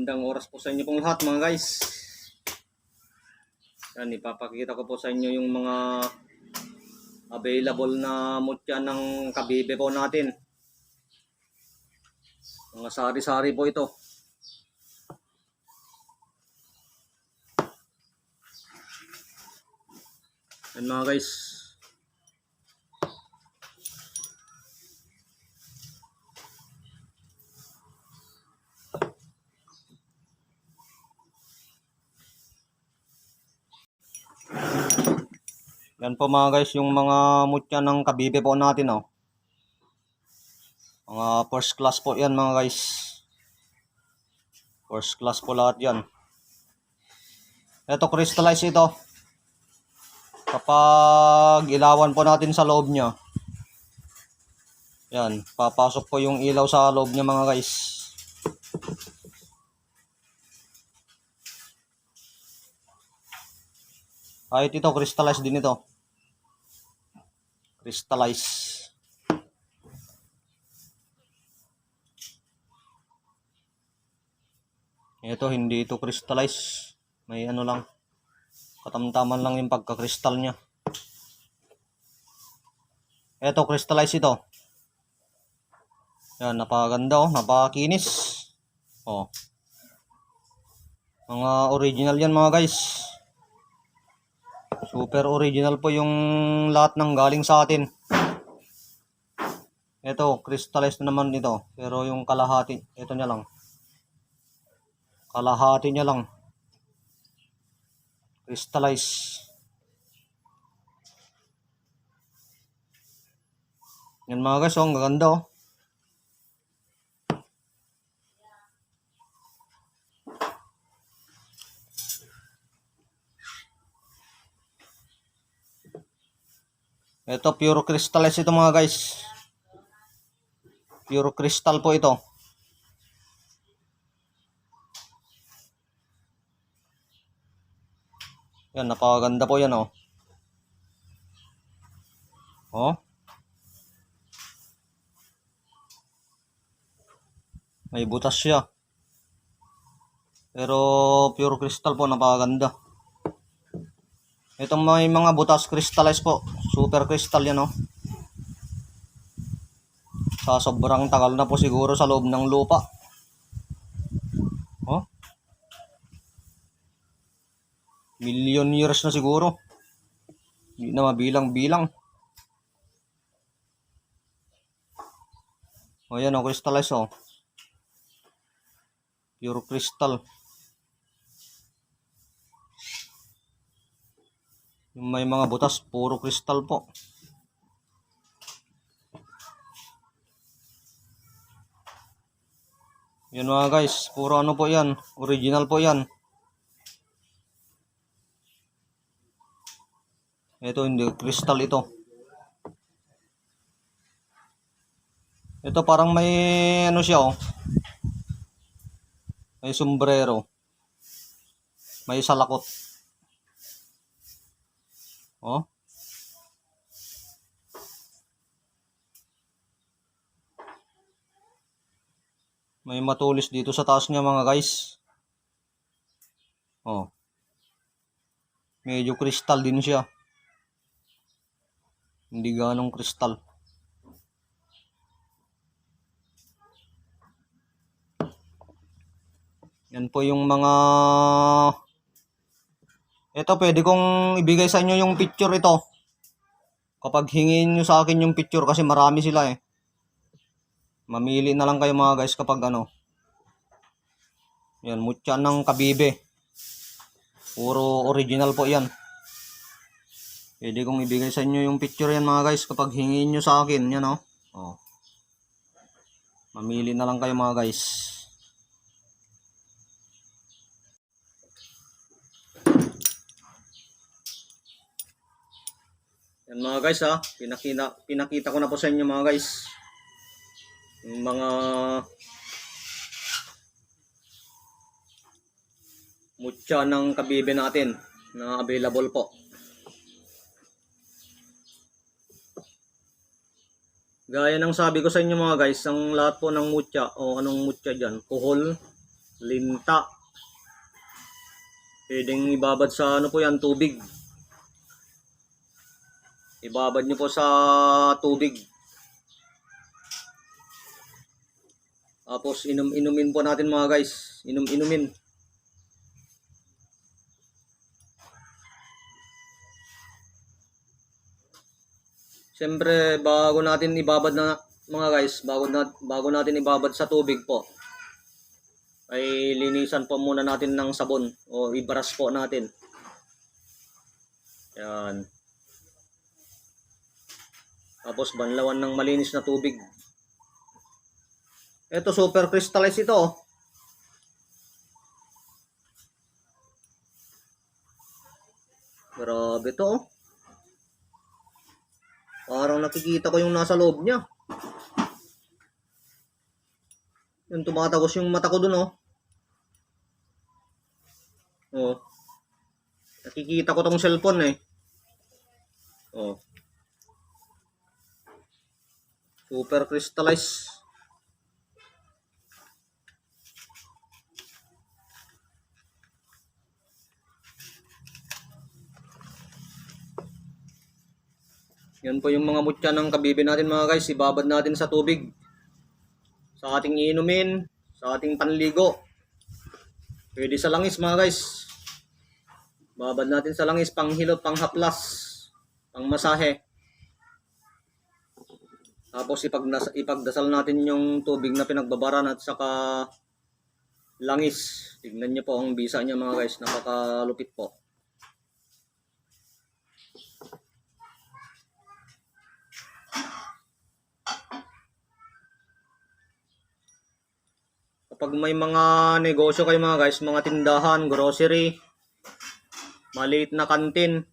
Magandang oras po sa inyo pong lahat mga guys. Yan, ipapakita ko po sa inyo yung mga available na mutya ng kabibe po natin. Mga sari-sari po ito. Yan mga guys. Yan po mga guys, yung mga mutya ng kabibe po natin, oh. Mga first class po yan mga guys. First class po lahat yan. Ito, crystallize ito. Kapag ilawan po natin sa loob niya, yan, papasok po yung ilaw sa loob niya mga guys. Kahit ito, crystallize din ito. Crystallize. Ito, hindi ito crystallize. May ano lang, katamtaman lang yung pagka-crystal niya. Ito, crystallize ito. Yan, napakaganda, oh, napakakinis. Oh. Mga original yan mga guys. Super original po yung lahat ng galing sa atin. Ito, crystallized na naman ito. Pero yung kalahati, ito niya lang. Kalahati niya lang. Crystallized. Yan mga guys, oh, ang ganda, oh. Ito, pure crystallized ito mga guys. Pure crystal po ito. Yan, napakaganda po yan, oh. Oh. May butas siya. Pero pure crystal po, napakaganda. Itong may mga butas crystallized po. Super crystal yan, oh. Sa sobrang tagal na po siguro sa loob ng lupa. Oh. Million years na siguro. Hindi na mabilang-bilang. O yan, oh, crystallized, oh. Pure crystal. Yung may mga butas, puro crystal po. Yan mga guys, puro ano po yan. Original po yan. Ito hindi, crystal ito. Ito parang may ano siya, oh. May sombrero. May salakot. Oh. May matulis dito sa taas niya mga guys. Oh. Medyo crystal din siya. Hindi ganong crystal. Yan po yung mga... Ito, pwede kong ibigay sa inyo yung picture ito. Kapag hingin nyo sa akin yung picture kasi marami sila, eh. Mamili na lang kayo mga guys kapag ano. Yan, mutya ng kabibe. Puro original po yan. Pwede kong ibigay sa inyo yung picture yan mga guys kapag hingin nyo sa akin. Yan, oh. Oh. Mamili na lang kayo mga guys. Yan mga guys, ha. Pinakita ko na po sa inyo mga guys. Yung mga mutya ng kabibe natin na available po. Gaya ng sabi ko sa inyo mga guys, ang lahat po ng mutya o anong mutya dyan, kuhol, linta. Pwedeng ibabad sa ano po yan, tubig. Ibabad nyo po sa tubig. Tapos inumin po natin mga guys. Inumin. Siyempre bago natin ibabad na mga guys, bago natin ibabad sa tubig po, ay linisan po muna natin ng sabon o i-brush po natin. Yan. Tapos banlawan ng malinis na tubig. Ito super crystallized ito. Grabe to. Parang nakikita ko yung nasa loob niya. Yung tumatagos yung mata ko dun oh. Oh. Nakikita ko tong cellphone eh. Oh. Super crystallized. Yan po yung mga mutya ng kabibi natin mga guys. Ibabad natin sa tubig. Sa ating iinumin. Sa ating panligo. Pwede sa langis mga guys. Babad natin sa langis. Panghilot, panghaplas. Pangmasahe. Tapos ipagdasal natin yung tubig na pinagbabaran at saka langis. Tignan nyo po ang bisa niya mga guys. Napakalupit po. Kapag may mga negosyo kayo mga guys, mga tindahan, grocery, maliit na kantin,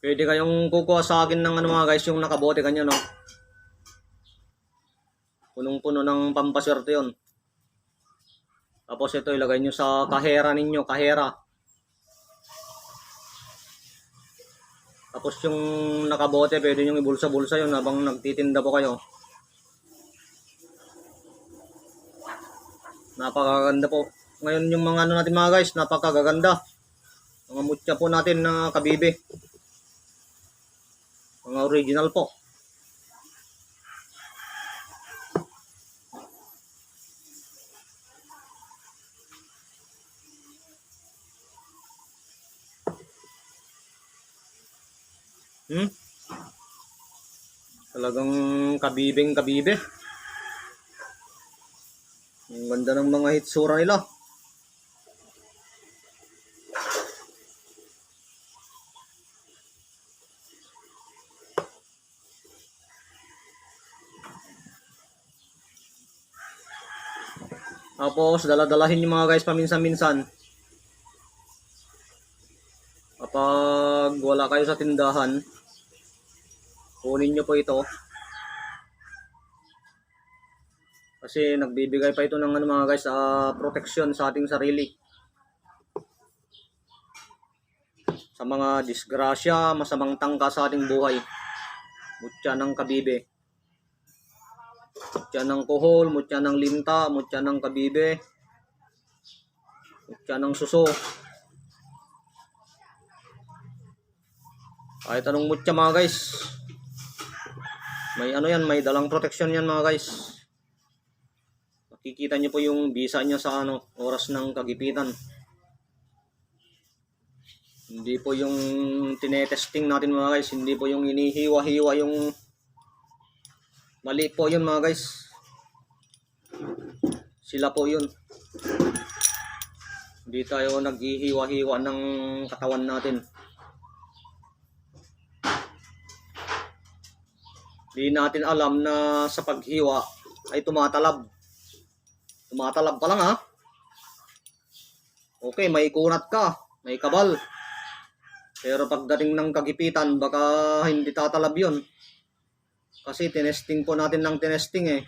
pwede kayong kukuha sa akin ng ano mga guys, yung nakabote kanya no. Punong-puno ng pampaswerte yun. Tapos ito ilagay nyo sa kahera ninyo, kahera. Tapos yung nakabote, pwede nyo ibulsa-bulsa yun habang nagtitinda po kayo. Napakaganda po. Ngayon yung mga ano natin mga guys, napakaganda. Mga mutya po natin na kabibi. Mga original po. Talagang kabibing kabibe. Ang ganda ng mga hitsura nila. Tapos daladalahin yung mga guys paminsan-minsan. Kapag wala kayo sa tindahan, kunin nyo po ito. Kasi nagbibigay pa ito ng ano mga guys, protection sa ating sarili. Sa mga disgrasya, masamang tangka sa ating buhay. Mutya ng kabibe. Mutya ng kuhol, mutya ng linta, mutya ng kabibe. Mutya ng suso. Kahit anong mutya mga guys. May ano yan, may dalang protection yan mga guys. Makikita nyo po yung bisa niya sa oras ng kagipitan. Hindi po yung tinetesting natin mga guys. Hindi po yung inihiwa-hiwa yung mali po yun mga guys. Sila po yun. Hindi tayo naghihiwa-hiwa ng katawan natin. Hindi natin alam na sa paghiwa ay tumatalab. Tumatalab pa lang ha. Okay, may kunat ka, may kabal. Pero pagdating ng kagipitan, baka hindi tatalab yun. Kasi tinesting po natin ng tinesting eh.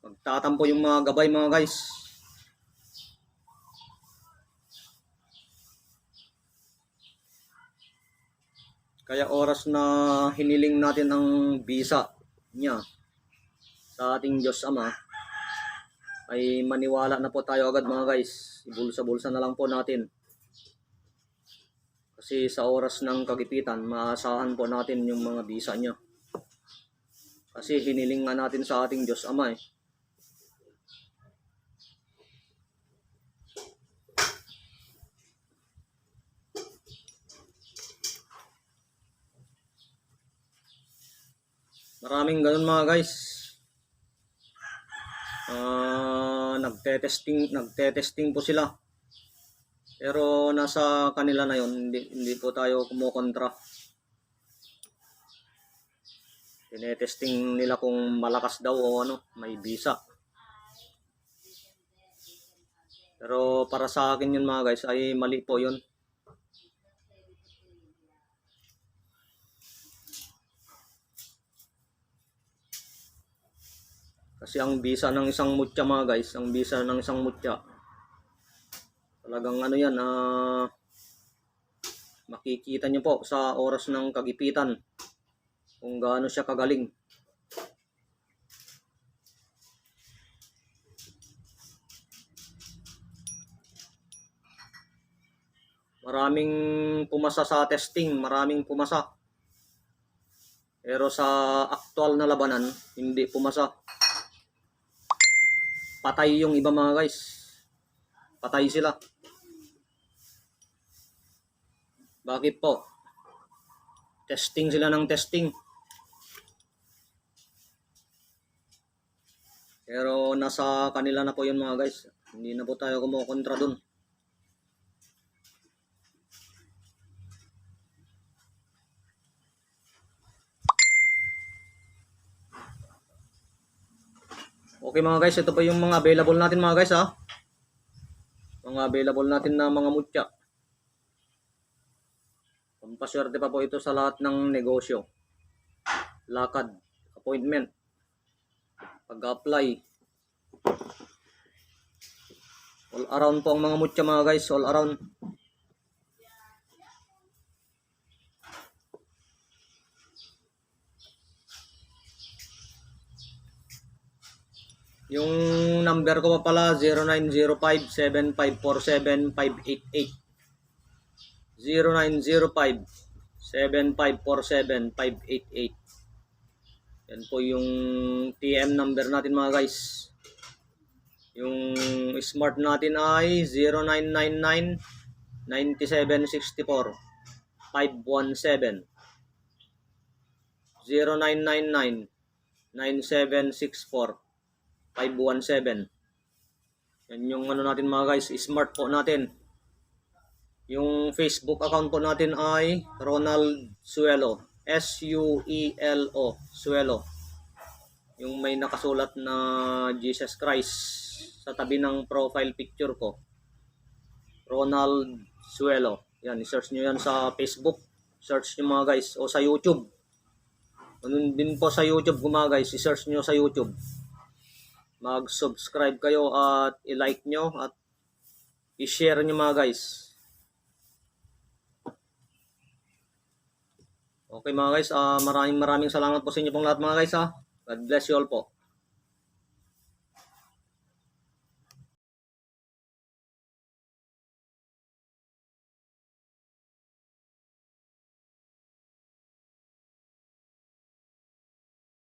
Magtatampo yung mga gabay mga guys. Kaya oras na hiniling natin ang bisa niya, sa ating Diyos Ama, ay maniwala na po tayo agad mga guys. Ibulsa-bulsa na lang po natin. Kasi sa oras ng kagipitan, maasahan po natin yung mga bisa niya. Kasi hiniling nga natin sa ating Diyos Ama eh. Maraming ganun mga guys. Nagte-testing po sila. Pero nasa kanila na yon, hindi po tayo kumukontra. Tinetesting nila kung malakas daw o ano, may bisa. Pero para sa akin yun mga guys, ay mali po yun. Kasi ang bisa ng isang mutya mga guys, ang bisa ng isang mutya, talagang ano yan, makikita nyo po sa oras ng kagipitan kung gaano siya kagaling. Maraming pumasa sa testing, maraming pumasa. Pero sa aktual na labanan, hindi pumasa. Patay yung iba mga guys. Patay sila. Bakit po? Testing sila ng testing. Pero nasa kanila na po yun mga guys. Hindi na po tayo kumukontra dun. Okay mga guys, ito pa yung mga available natin mga guys ha. Mga available natin na mga mutya. Pampaswerte pa po ito sa lahat ng negosyo. Lakad, appointment, pag-apply. All around po ang mga mutya mga guys, all around. Yung number ko pa pala 0905-7547-588. 0905-7547-588. Yan po yung TM number natin mga guys. Yung smart natin ay 0999-9764-517. 0999-9764-517. Yan yung ano natin mga guys, smart po natin. Yung Facebook account po natin ay Ronald Suelo, S-U-E-L-O, Suelo. Yung may nakasulat na Jesus Christ sa tabi ng profile picture ko. Ronald Suelo. Yan, i-search nyo yan sa Facebook. Search nyo mga guys. O sa YouTube. Ganun din po sa YouTube mga guys. I-search nyo sa YouTube. Mag-subscribe kayo at i-like nyo at i-share nyo mga guys. Okay mga guys, maraming salamat po sa inyo pong lahat mga guys ha. God bless you all po.